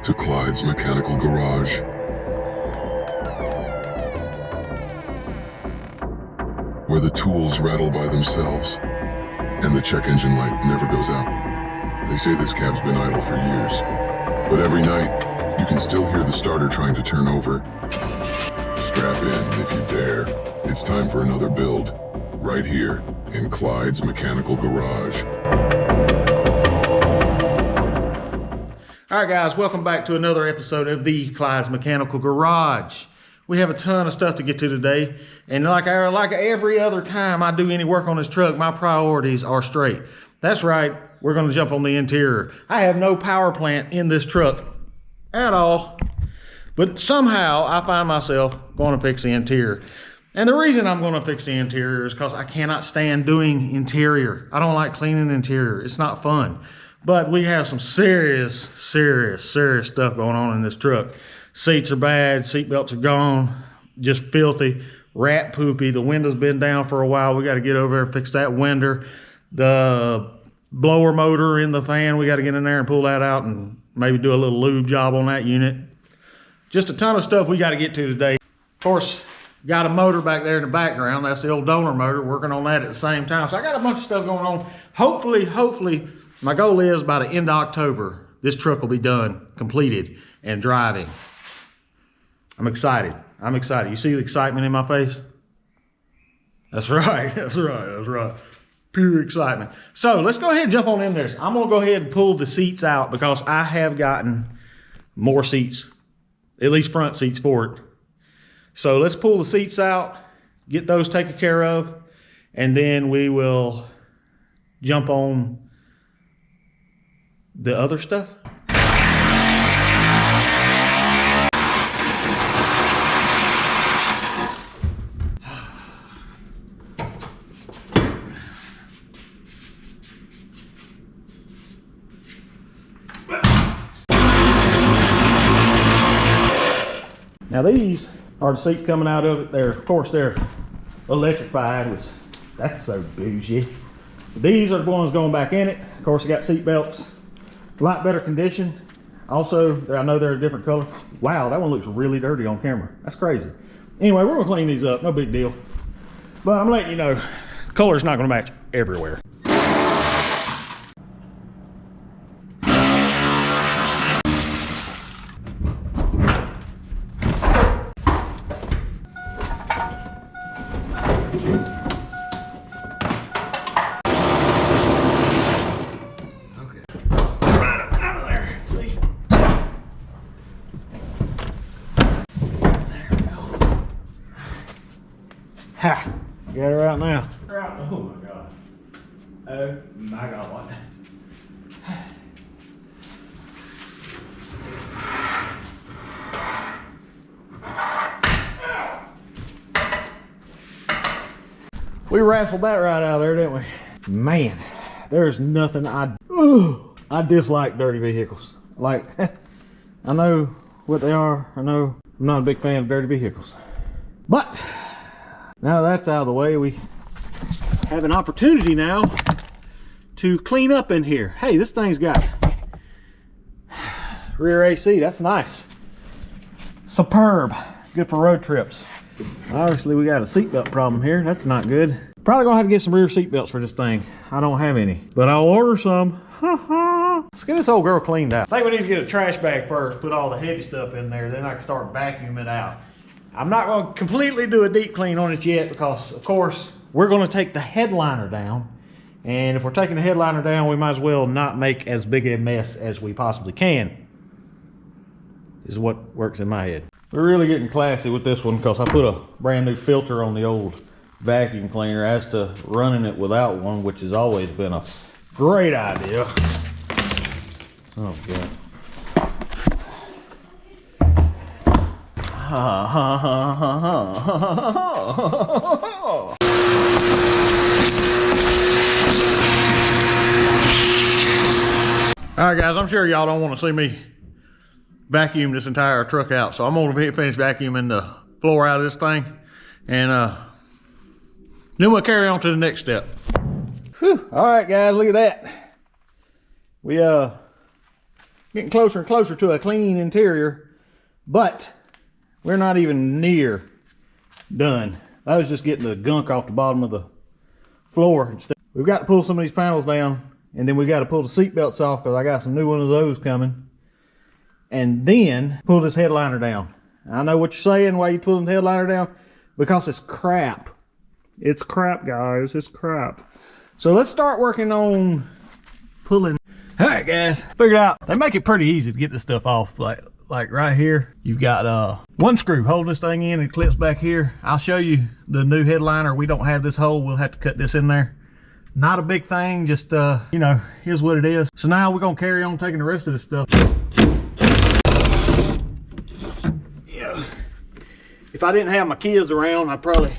to Clyde's mechanical garage. Where the tools rattle by themselves and the check engine light never goes out. They say this cab's been idle for years, but every night you can still hear the starter trying to turn over. Strap in if you dare. It's time for another build, right here in Clyde's mechanical garage. All right, guys, welcome back to another episode of the Clyde's Mechanical Garage. We have a ton of stuff to get to today, and like every other time I do any work on this truck, my priorities are straight. That's right, we're going to jump on the interior. I have no power plant in this truck at all, but somehow I find myself going to fix the interior. And the reason I'm going to fix the interior is because I cannot stand doing interior. I don't like cleaning the interior. It's not fun. But we have some serious stuff going on in this truck. Seats are bad, seat belts are gone, just filthy, rat poopy. The window's been down for a while. We got to get over there and fix that window. The blower motor in the fan, we got to get in there and pull that out and maybe do a little lube job on that unit. Just a ton of stuff we got to get to today. Of course, got a motor back there in the background. That's the old donor motor, working on that at the same time. So I got a bunch of stuff going on. Hopefully, my goal is by the end of October, this truck will be done, completed, and driving. I'm excited. You see the excitement in my face? That's right. Pure excitement. So let's go ahead and jump on in there. I'm gonna go ahead and pull the seats out because I have gotten more seats, at least front seats for it. So let's pull the seats out, get those taken care of, and then we will jump on the other stuff. Now these are the seats coming out of it. Of course, they're electrified, which that's so bougie. These are the ones going back in it. Of course, you got seat belts, a lot better condition. Also, I know they're a different color. Wow, that one looks really dirty on camera. That's crazy. Anyway, we're gonna clean these up, no big deal. But I'm letting you know, the color's not gonna match everywhere. Ha! Got her out now. Oh my God. Oh my God. We wrestled that right out of there, didn't we? Man, there's nothing I dislike dirty vehicles. Like, I know what they are. I know I'm not a big fan of dirty vehicles. But now that's out of the way, we have an opportunity now to clean up in here. Hey, this thing's got rear AC. That's nice. Superb. Good for road trips. Obviously, we got a seatbelt problem here. That's not good. Probably gonna have to get some rear seatbelts for this thing. I don't have any, but I'll order some. Let's get this old girl cleaned out. I think we need to get a trash bag first, put all the heavy stuff in there, then I can start vacuuming it out. I'm not going to completely do a deep clean on it yet because, of course, we're going to take the headliner down. And if we're taking the headliner down, we might as well not make as big a mess as we possibly can. Is what works in my head. We're really getting classy with this one because I put a brand new filter on the old vacuum cleaner as to running it without one, which has always been a great idea. Oh, God. All right, guys, I'm sure y'all don't want to see me vacuum this entire truck out, so I'm going to finish vacuuming the floor out of this thing, and then we'll carry on to the next step. Whew. All right, guys, look at that. We Getting closer and closer to a clean interior, but we're not even near done. I was just getting the gunk off the bottom of the floor. We've got to pull some of these panels down, and then we got to pull the seat belts off because I got some new ones of those coming. And then pull this headliner down. I know what you're saying, why you pulling the headliner down? Because it's crap. It's crap, guys, it's crap. So let's start working on pulling. All right, guys, figured out they make it pretty easy to get this stuff off. Like right here, you've got one screw holding this thing in, and it clips back here. I'll show you the new headliner. We don't have this hole. We'll have to cut this in there. Not a big thing, just you know, here's what it is. So now we're gonna carry on taking the rest of this stuff. Yeah, if I didn't have my kids around, I'd probably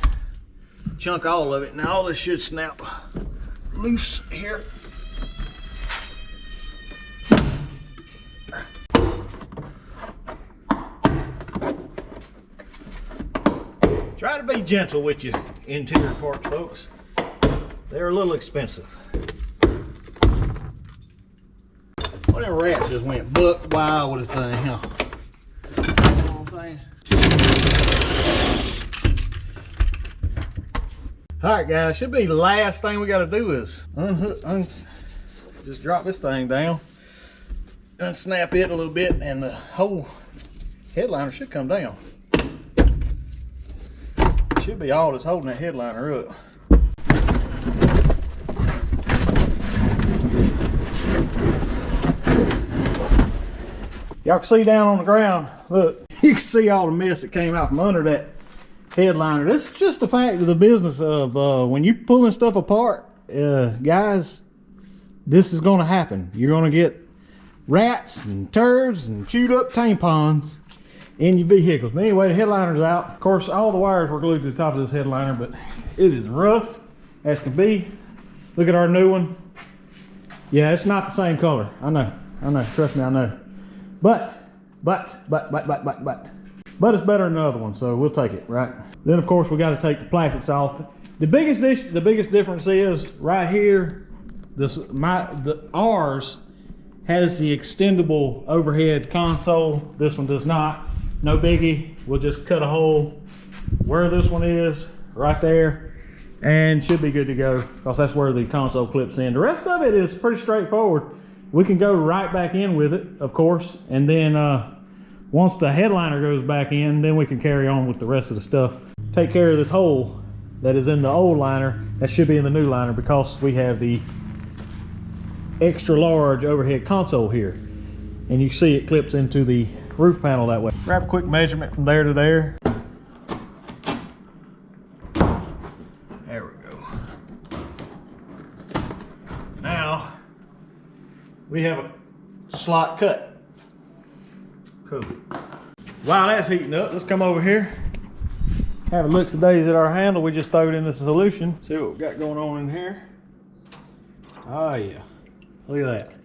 chunk all of it. Now all this should snap loose here. Try to be gentle with your interior parts, folks. They're a little expensive. Well, them rats just went buck wild with this thing, huh? You know what I'm saying? All right, guys, should be the last thing we got to do is just drop this thing down, unsnap it a little bit, and the whole headliner should come down. Should be all that's holding that headliner up. Y'all can see down on the ground, look, you can see all the mess that came out from under that headliner. This is just the fact of the business of when you're pulling stuff apart, guys, this is going to happen. You're going to get rats and turds and chewed up tampons in your vehicles. But anyway, the headliner's out. Of course, all the wires were glued to the top of this headliner, but it is rough as can be. Look at our new one. Yeah, it's not the same color. I know, trust me, I know. But it's better than the other one, so we'll take it, right? Then of course we got to take the plastics off. The biggest difference is right here, ours has the extendable overhead console. This one does not. No biggie. We'll just cut a hole where this one is, right there, and should be good to go, because that's where the console clips in. The rest of it is pretty straightforward. We can go right back in with it, of course, and then once the headliner goes back in, then we can carry on with the rest of the stuff. Take care of this hole that is in the old liner. That should be in the new liner, because we have the extra large overhead console here, and you can see it clips into the roof panel that way. Grab a quick measurement from there to there. There we go. Now we have a slot cut. Cool. While that's heating up, let's come over here, have a look-see-days at our handle. We just throw it in the solution. See what we got going on in here. Oh yeah, look at that.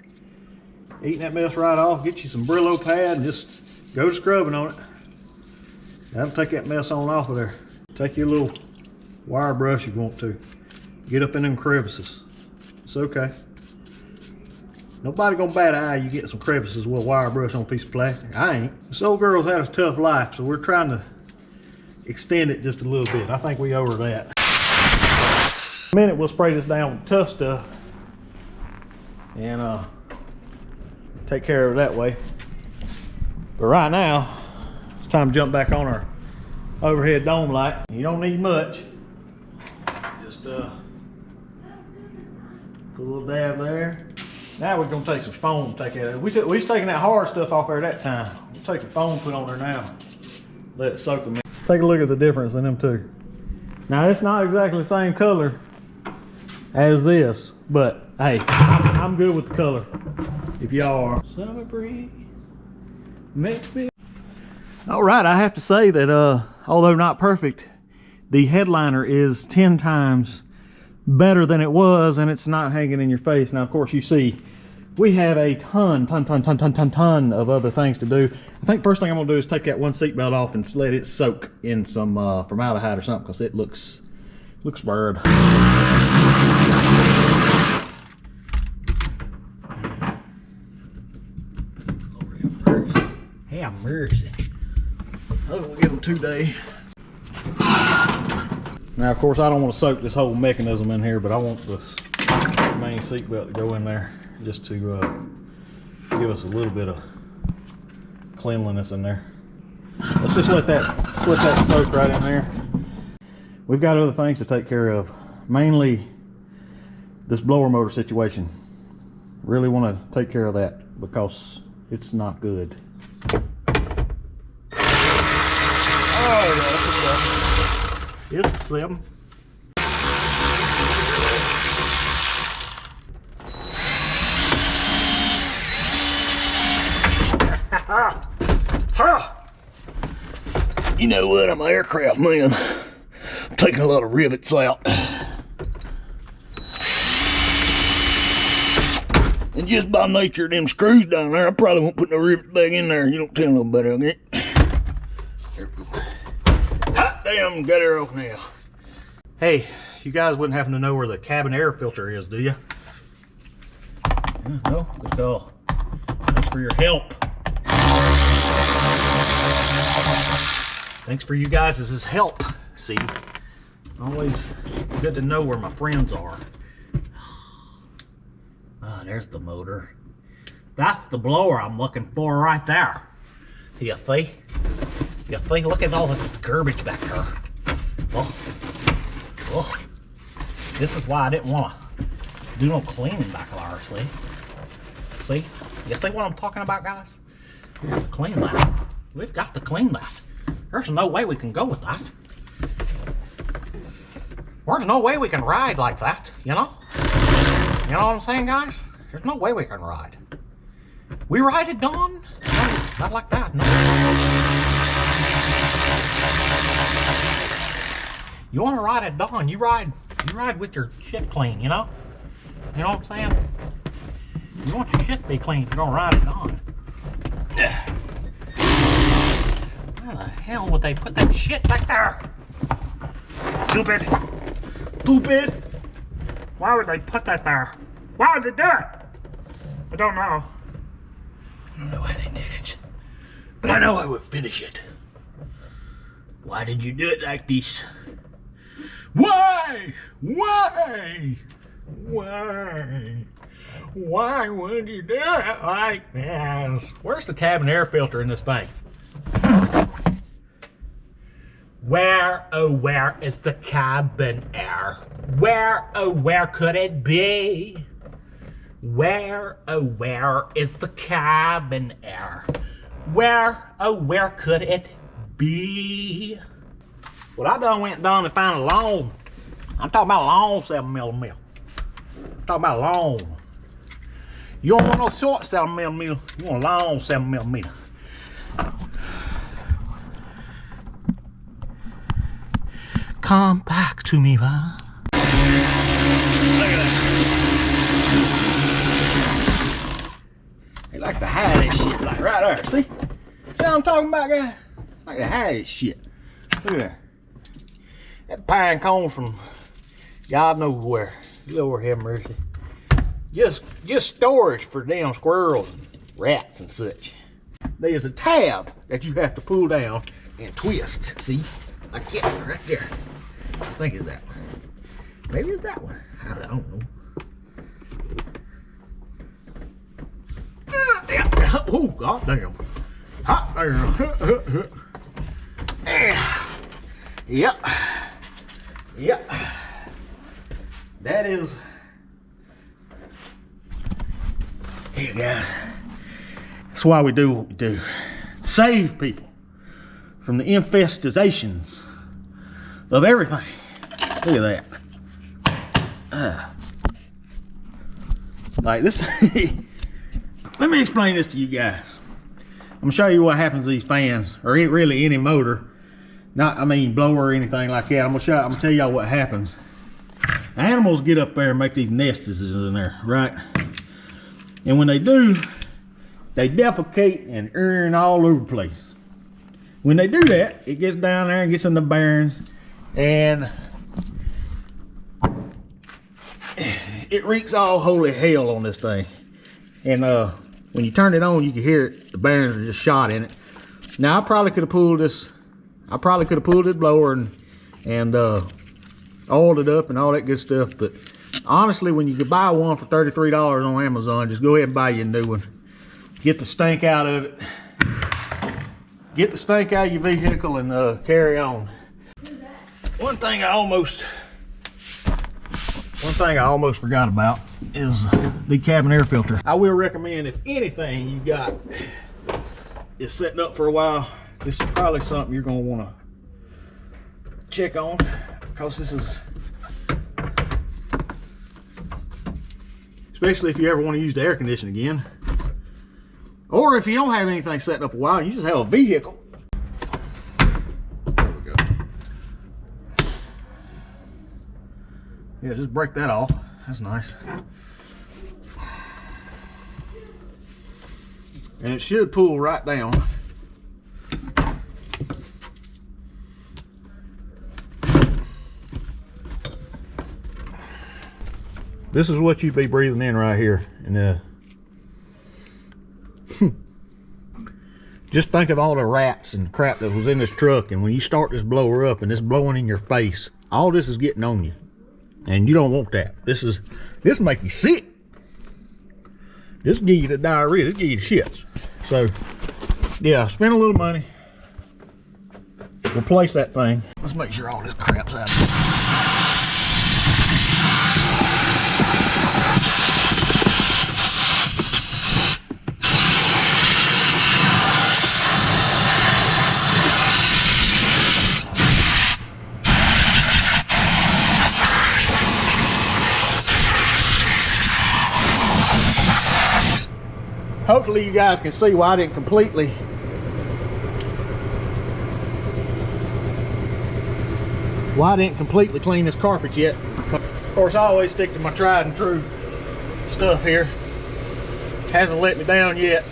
Eating that mess right off. Get you some Brillo pad and just go scrubbing on it. That'll take that mess on off of there. Take your little wire brush if you want to. Get up in them crevices. It's okay. Nobody gonna bat an eye you get some crevices with a wire brush on a piece of plastic. I ain't. This old girl's had a tough life, so we're trying to extend it just a little bit. I think we over that. In a minute we'll spray this down with tough stuff and take care of it that way. But right now, it's time to jump back on our overhead dome light. You don't need much. Just put a little dab there. Now we're gonna take some foam to take out of it. We was taking that hard stuff off there that time. We'll take the foam, put on there now. Let it soak them in. Take a look at the difference in them two. Now it's not exactly the same color as this, but hey, I'm good with the color. If y'all are. Summer breeze makes me. All right, I have to say that although not perfect, the headliner is 10 times better than it was, and it's not hanging in your face. Now, of course, you see, we have a ton of other things to do. I think first thing I'm gonna do is take that one seat belt off and let it soak in some formaldehyde or something, because it looks bad. have mercy. Oh, we'll give them 2 days. Now, of course, I don't want to soak this whole mechanism in here, but I want the main seat belt to go in there just to give us a little bit of cleanliness in there. Let's just let that soak right in there. We've got other things to take care of, mainly this blower motor situation. Really want to take care of that because it's not good. Oh, yeah, it's a 7. You know what? I'm an aircraft man. I'm taking a lot of rivets out. And just by nature of them screws down there, I probably won't put no rivets back in there. You don't tell nobody, okay? Hot damn, got her off now. Hey, you guys wouldn't happen to know where the cabin air filter is, do you? No? Good call. Thanks for your help. Thanks for you guys' help. See, always good to know where my friends are. Ah, there's the motor. That's the blower I'm looking for right there. You see? You see? Look at all this garbage back there. Oh. Oh. This is why I didn't want to do no cleaning back there, see? See? You see what I'm talking about, guys? We have to clean that. We've got to clean that. There's no way we can go with that. There's no way we can ride like that, you know? You know what I'm saying, guys? There's no way we can ride. We ride at dawn? No, not like that, no. You want to ride at dawn, you ride with your shit clean, you know? You know what I'm saying? You want your shit to be clean if you're gonna ride at dawn. Why the hell would they put that shit back there? Stupid. Stupid. Why would they put that there? Why would they do it? I don't know. I don't know why they did it. But I know I would finish it. Why did you do it like this? Why? Why? Why? Why would you do it like this? Where's the cabin air filter in this thing? Where, oh where is the cabin air? Where, oh where could it be? Where, oh where is the cabin air? Where, oh where could it be? Well, I done went down and found a long, I'm talking about a long 7mm. I'm talking about long. You don't want no short 7mm, you want a long 7mm. Come back to me, va. Look at that. They like to hide that shit, like right there. See? See what I'm talking about, guys? Like to hide that shit. Look at that. That pine cones from God knows where. Lord have mercy. Just storage for damn squirrels and rats and such. There's a tab that you have to pull down and twist. See? Like that, right there. I think it's that one. Maybe it's that one. I don't know. Yeah. Oh, god damn. Hot damn. Yep. Yep. That is. Hey guys. That's why we do what we do. Save people from the infestations of everything. Look at that. Like this. Let me explain this to you guys. I'm gonna show you what happens to these fans, or really any motor. Not, I mean, blower or anything like that. I'm gonna tell y'all what happens. Animals get up there and make these nests in there, right? And when they do, they defecate and urine all over the place. When they do that, it gets down there and gets in the bearings, and it wreaks all holy hell on this thing. And when you turn it on, you can hear it. The bearings are just shot in it. Now I probably could have pulled this. I probably could have pulled this blower and oiled it up and all that good stuff. But honestly, when you could buy one for $33 on Amazon, just go ahead and buy you a new one. Get the stink out of it. Get the stink out of your vehicle and carry on. One thing I almost forgot about is the cabin air filter. I will recommend, if anything you got is setting up for a while, this is probably something you're going to want to check on, because this is, especially if you ever want to use the air conditioning again, or if you don't have anything setting up a while, you just have a vehicle. There we go. Yeah, just break that off. That's nice. And it should pull right down. This is what you'd be breathing in right here. And just think of all the rats and crap that was in this truck, and when you start this blower up and it's blowing in your face, all this is getting on you. And you don't want that. This make you sick. This give you the diarrhea, this give you the shits. So yeah, spend a little money. Replace that thing. Let's make sure all this crap's out of it. Hopefully you guys can see why I didn't completely clean this carpet yet. Of course, I always stick to my tried and true stuff here. Hasn't let me down yet.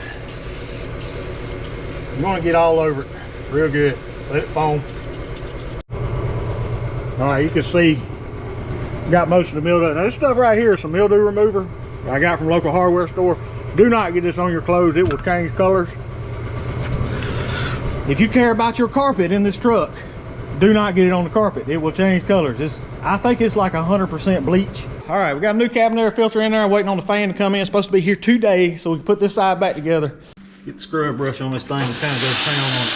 I'm gonna get all over it real good. Let it foam. All right, you can see got most of the mildew. Now this stuff right here is some mildew remover I got from a local hardware store. Do not get this on your clothes. It will change colors. If you care about your carpet in this truck, do not get it on the carpet. It will change colors. I think it's like 100% bleach. All right, we got a new cabin air filter in there. I'm waiting on the fan to come in. It's supposed to be here today, so we can put this side back together. Get the scrub brush on this thing and kind of go pound on it.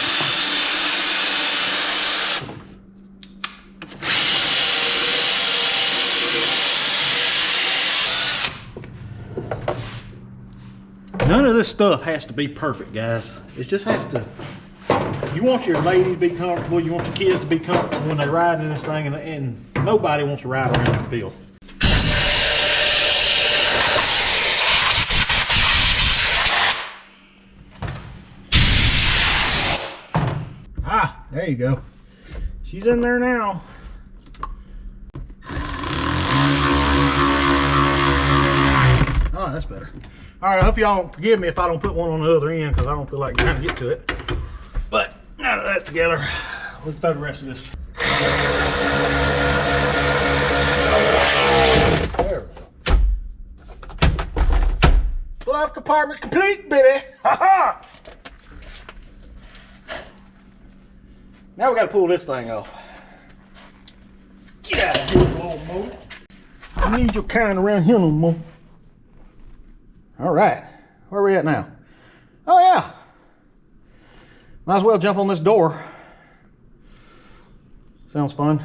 None of this stuff has to be perfect, guys. It just has to. You want your lady to be comfortable. You want your kids to be comfortable when they ride in this thing, and nobody wants to ride around in filth. Ah, there you go. She's in there now. Oh, that's better. All right, I hope y'all forgive me if I don't put one on the other end, because I don't feel like trying to get to it. But now that that's together, let's throw the rest of this. There we go. Glove compartment complete, baby. Ha ha! Now we got to pull this thing off. Get out of here, little mo. I need your kind around here no more. All right, where are we at now? Oh yeah, might as well jump on this door. Sounds fun.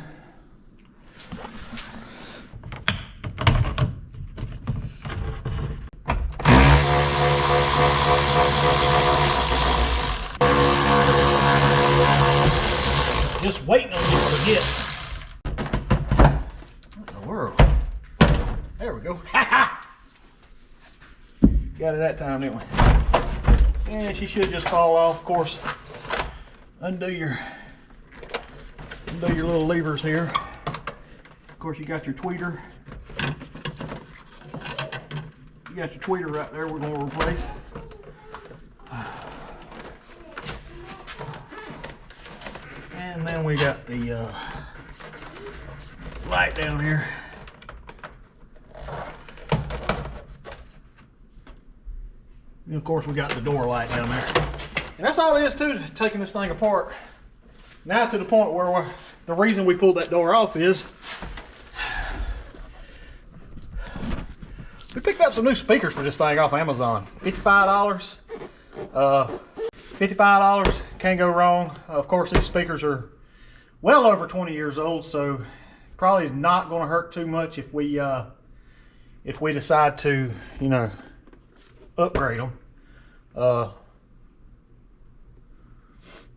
Just waiting on you to forget. What in the world? There we go. Ha ha! Got it that time, didn't we? And she should just fall off. Of course, undo your little levers here. Of course, you got your tweeter. You got your tweeter right there we're going to replace. And then we got the light down here. And of course, we got the door light down there. And that's all it is to taking this thing apart. Now to the point where the reason we pulled that door off is we picked up some new speakers for this thing off Amazon. $55. $55, can't go wrong. Of course, these speakers are well over 20 years old, so probably is not going to hurt too much if we decide to, you know, upgrade them.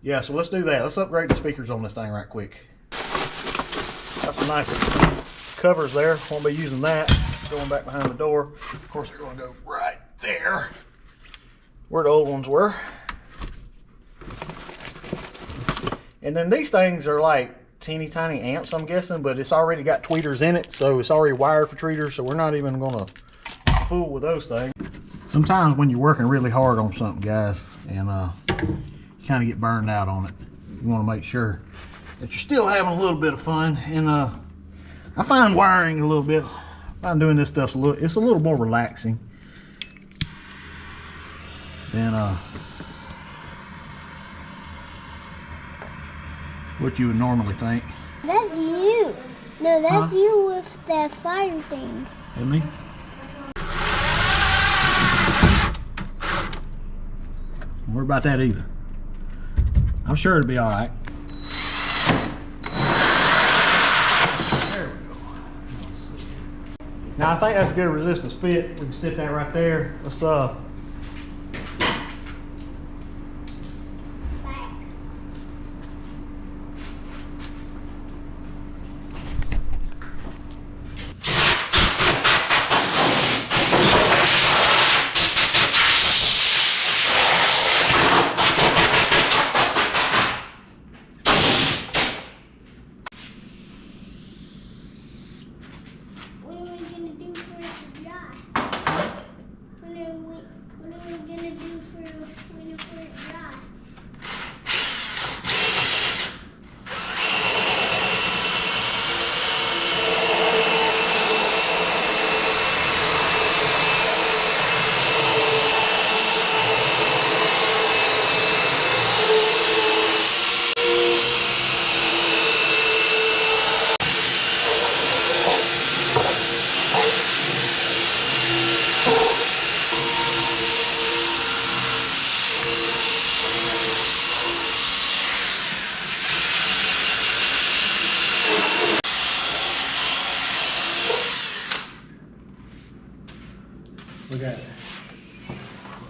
Yeah, so let's do that. Let's upgrade the speakers on this thing right quick. Got some nice covers there. Won't be using that. Going back behind the door. Of course, they're going to go right there where the old ones were. And then these things are like teeny tiny amps, I'm guessing, but it's already got tweeters in it, so it's already wired for tweeters, so we're not even going to fool with those things. Sometimes when you're working really hard on something, guys, and you kind of get burned out on it, you want to make sure that you're still having a little bit of fun. And I find wiring a little bit, I find doing this stuff it's a little more relaxing than what you would normally think. That's you. No, that's you with that fire thing. And me? Don't worry about that either. I'm sure it'll be all right. There we go. Now I think that's a good resistance fit. We can stick that right there. Let's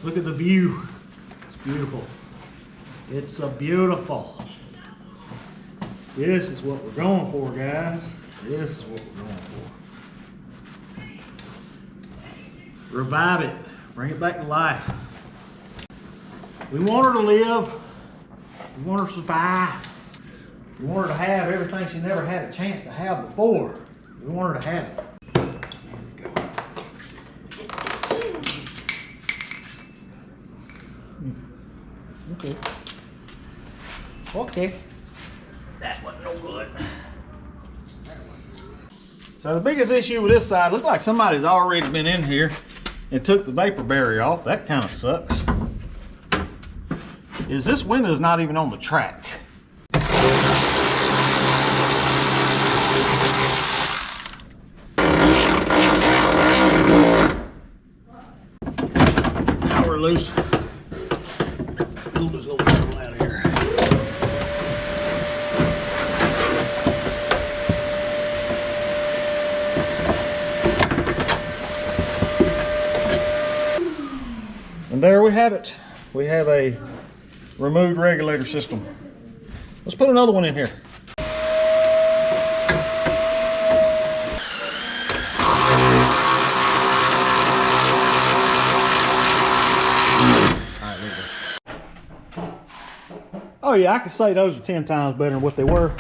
look at the view. It's beautiful. It's beautiful. This is what we're going for, guys. This is what we're going for. Revive it. Bring it back to life. We want her to live. We want her to survive. We want her to have everything she never had a chance to have before. We want her to have it. Okay. Okay. That wasn't no good. So the biggest issue with this side, looks like somebody's already been in here and took the vapor barrier off. That kind of sucks. Is this window's not even on the track. Now we're loose. We'll just go out of here. And there we have it. We have a removed regulator system. Let's put another one in here. Oh yeah, I could say those are 10 times better than what they were.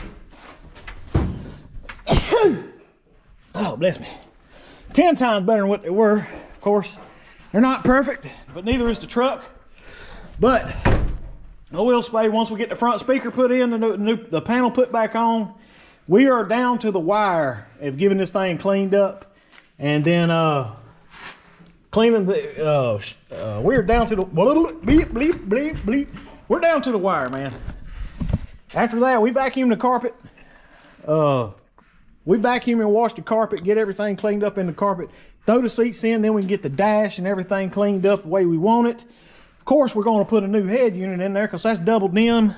Oh, bless me. 10 times better than what they were. Of course, they're not perfect, but neither is the truck. But no wheel spade, once we get the front speaker put in, the panel put back on, we are down to the wire of getting this thing cleaned up. And then cleaning the, we're down to the bleep, bleep, bleep, bleep. we're down to the wire, man. After that, we vacuum the carpet. We vacuum and wash the carpet, get everything cleaned up in the carpet, throw the seats in, then we can get the dash and everything cleaned up the way we want it. Of course, we're going to put a new head unit in there because that's doubled in.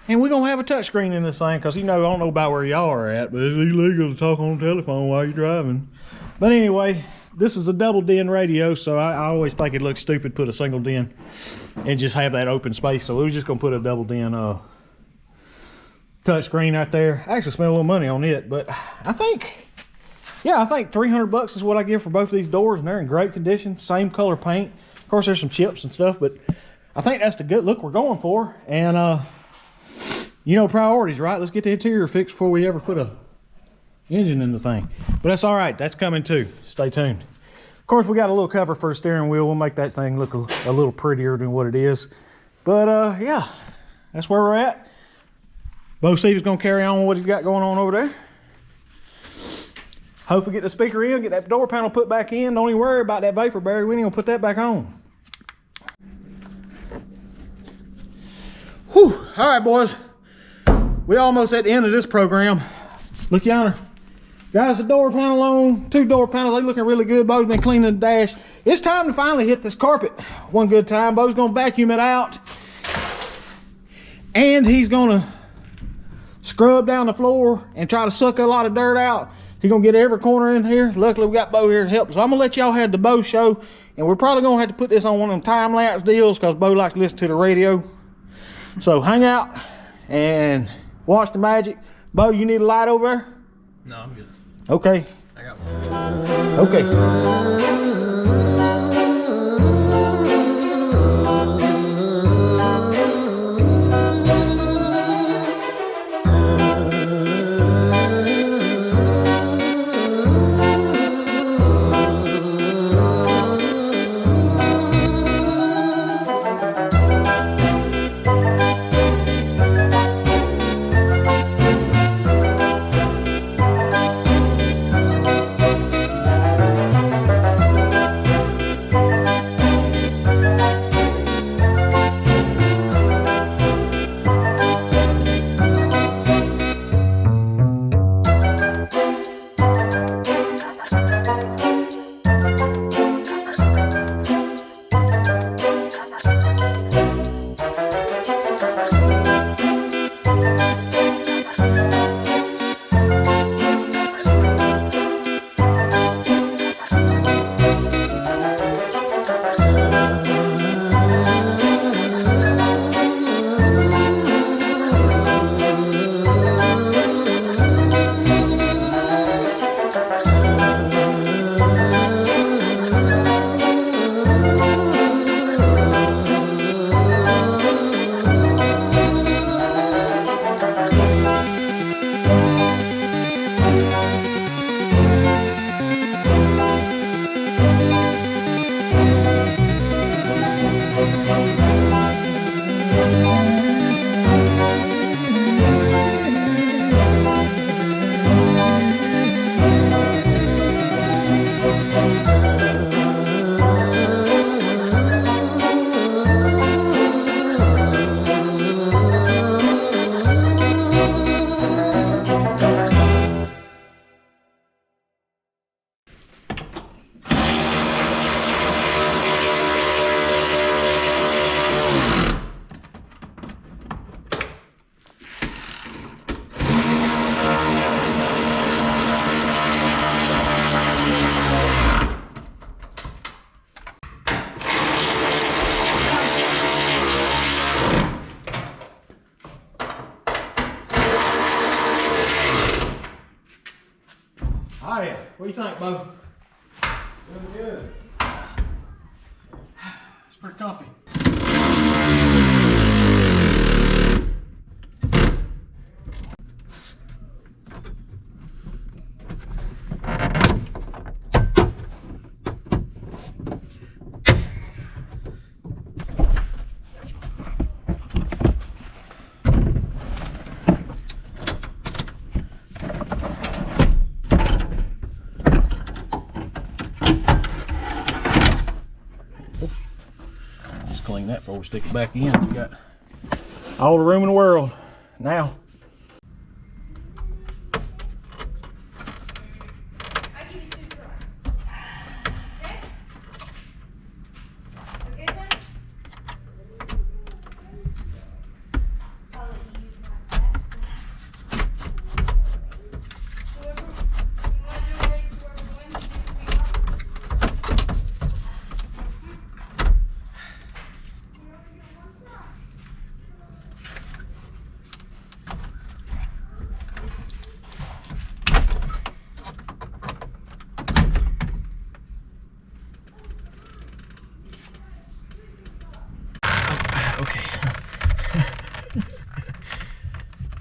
And we're going to have a touchscreen in this thing because, you know, I don't know about where y'all are at, but it's illegal to talk on the telephone while you're driving. But anyway, this is a double DIN radio, so I always think it looks stupid to put a single DIN and just have that open space. So we were just going to put a double DIN touchscreen out there. I actually spent a little money on it, but I think, yeah, I think 300 bucks is what I give for both of these doors, and they're in great condition. Same color paint. Of course, there's some chips and stuff, but I think that's the good look we're going for. And, you know, priorities, right? Let's get the interior fixed before we ever put a engine in the thing. But that's all right. That's coming too. Stay tuned. Of course, we got a little cover for the steering wheel. We'll make that thing look a little prettier than what it is. But, yeah, that's where we're at. Bo Steve's going to carry on what he's got going on over there. Hopefully get the speaker in, get that door panel put back in. Don't even worry about that vapor barrier. We ain't going to put that back on. Whew. All right, boys. We almost at the end of this program. Look yonder. Guys, the door panel on, 2 door panels. They looking really good. Bo's been cleaning the dash. It's time to finally hit this carpet one good time. Bo's going to vacuum it out. And he's going to scrub down the floor and try to suck a lot of dirt out. He's gonna get every corner in here. Luckily we got Bo here to help. So I'm gonna let y'all have the Bo show, and we're probably gonna have to put this on one of them time-lapse deals because Bo likes to listen to the radio. So hang out and watch the magic. Bo, you need a light over there? No, I'm good. Okay. I got one. Okay. Hiya. What do you think, Bo? Really good. It's pretty comfy. Clean that before we stick it back in. We got All the room in the world. Now. Okay.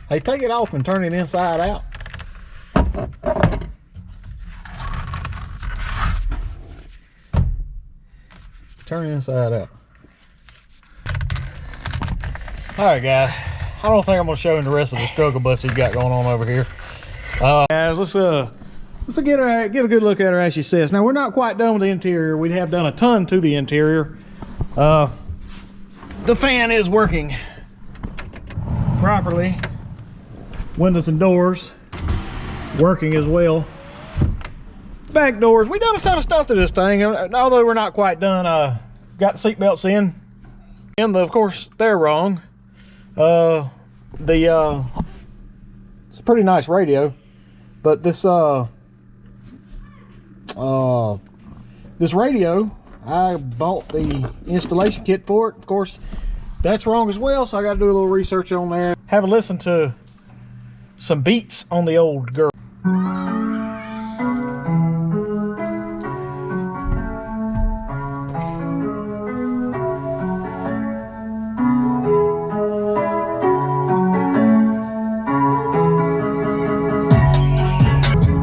Hey, take it off and turn it inside out. Turn it inside out. All right, guys. I don't think I'm gonna show him the rest of the struggle bus he's got going on over here. Guys, let's get a good look at her as she sits. Now, we're not quite done with the interior. We have done a ton to the interior. The fan is working properly. Windows and doors working as well. Back doors. We done a ton of stuff to this thing, although we're not quite done. Got the seat belts in, and of course they're wrong. It's a pretty nice radio, but this radio, I bought the installation kit for it. Of course, that's wrong as well, so I got to do a little research on there. Have a listen to some beats on the old girl.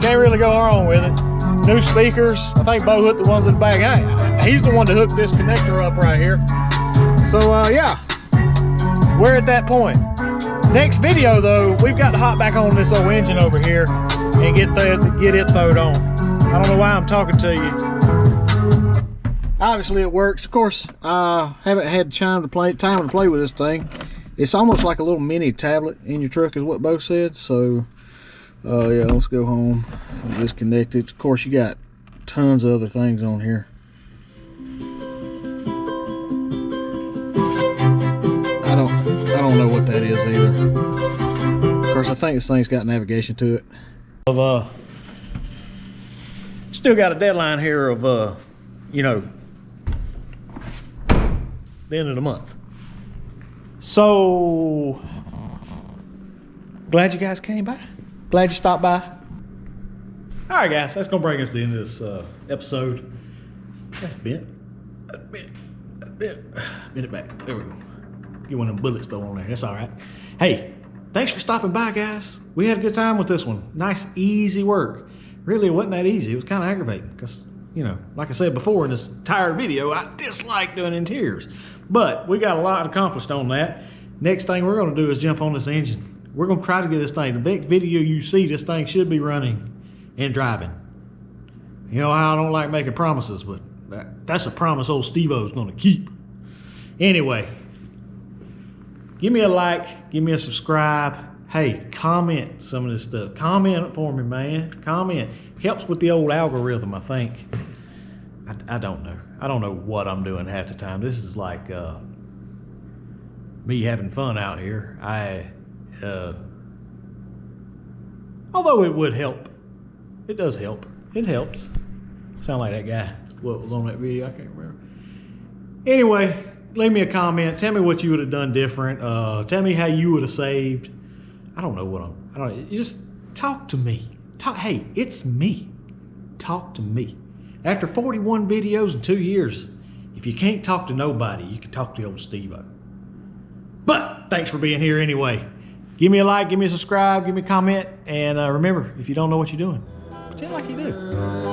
Can't really go wrong with it. New speakers. I think Bo hooked the ones in the back. Hey, he's the one that hooked this connector up right here. So yeah, we're at that point. Next video though, we've got to hop back on this old engine over here and get it throwed on. I don't know why I'm talking to you. Obviously it works. Of course, I haven't had time to play with this thing. It's almost like a little mini tablet in your truck is what Bo said. So yeah, let's go home and disconnect it. Of course, you got tons of other things on here. I don't know what that is either. Of course, I think this thing's got navigation to it. Still got a deadline here of you know, the end of the month. So glad you guys came by. Glad you stopped by. All right, guys, that's gonna bring us to the end of this episode. That's bent. Bent it back. There we go. Get one of them bullets though on there. That's all right. Hey, thanks for stopping by, guys. We had a good time with this one. Nice, easy work. Really, it wasn't that easy. It was kind of aggravating because, you know, like I said before in this entire video, I dislike doing interiors. But we got a lot accomplished on that. Next thing we're gonna do is jump on this engine. We're gonna try to get this thing. The next video you see, this thing should be running and driving. You know how I don't like making promises, but that's a promise old Steve-O's gonna keep. Anyway, give me a like, give me a subscribe. Hey, comment some of this stuff. Comment for me, man. Comment. Helps with the old algorithm, I think. I don't know. I don't know what I'm doing half the time. This is like me having fun out here. Although it would help. It does help. It helps. Sound like that guy. What was on that video? I can't remember. Anyway, leave me a comment. Tell me what you would have done different. Tell me how you would have saved. I don't know what I don't. You just talk to me. Hey, it's me. Talk to me. After 41 videos in 2 years, if you can't talk to nobody, you can talk to old Steve-O. But thanks for being here anyway. Give me a like, give me a subscribe, give me a comment, and remember, if you don't know what you're doing, pretend like you do.